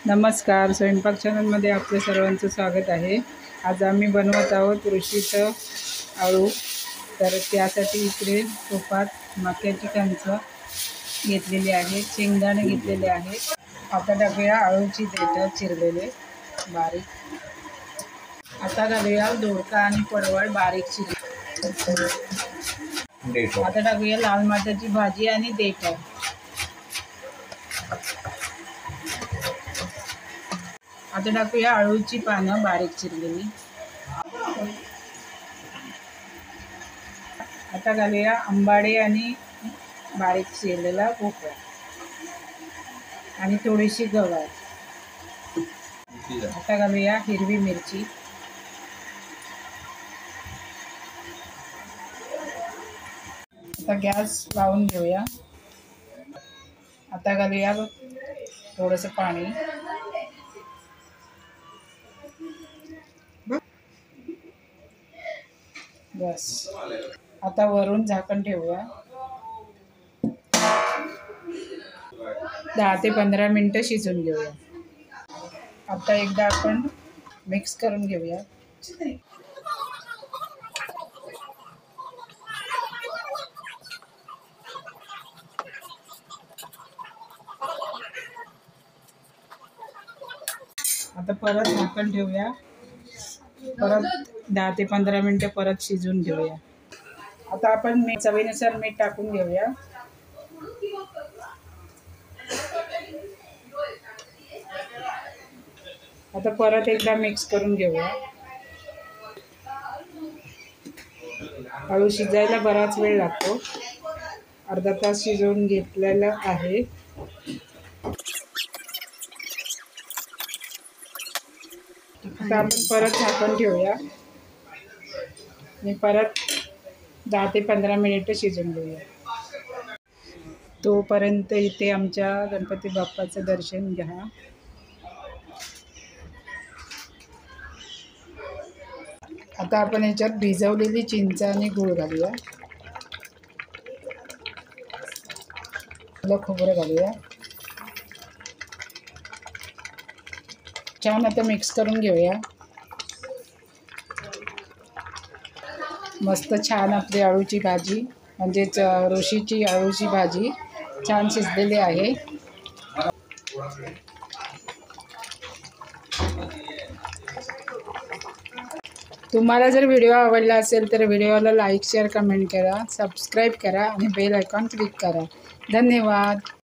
नमस्कार, स्वयंपाक चॅनलमध्ये आपल्या सर्वांचं स्वागत आहे। आज आम्ही बनवत आहोत ऋषीचं आळू। तर त्यासाठी इकडे तुपात मक्याची कणसं घेतलेली आहे, शेंगदाणे घेतलेले आहे। आता टाकूया आळूची देठं चिरलेले बारीक। आता घालूया दोडका आणि पडवळ बारीक चिरले। आता टाकूया लाल माठाची भाजी आणि देठं। आता टाकूया आळूची पानं बारीक चिरलेली। आता घालूया आंबाडे आणि बारीक चिरलेला भोपळा आणि थोडीशी गवार। आता घालूया हिरवी मिरची। आता गॅस लावून घेऊया। आता घालूया थोडंसं पाणी। बस, आता वरून झाकण ठेवूया। 10 ते 15 मिनिटं शिजून घेऊया। आता एकदा आपण मिक्स करून घेऊया। आता परत झाकण ठेवूया। परत 10 ते 15 मिनिटं परत शिजून घेऊया। आता आपण चवीनुसार मीठ टाकून घेऊया। आता परत एकदा मिक्स करून घेऊया। आळू शिजायला बराच वेळ लागतो, अर्धा तास शिजवून घेतलेला आहे। आता आपण परत झाकण ठेवूया आणि परत 10 ते 15 मिनिटं शिजून घेऊया। तोपर्यंत इथे आमच्या गणपती बाप्पाचं दर्शन घ्या। आता आपण याच्यात भिजवलेली चिंच आणि गूळ घालूया। खोबरं घालूया। छान आता मिक्स करून घेऊया। मस्त छान आपली आळूची भाजी म्हणजेच ऋषीची आळूची भाजी छान शिजलेली आहे। तुम्हाला जर व्हिडिओ आवडला असेल तर व्हिडिओला लाईक, शेअर, कमेंट करा, सबस्क्राईब करा आणि बेल आयकॉन क्लिक करा। धन्यवाद।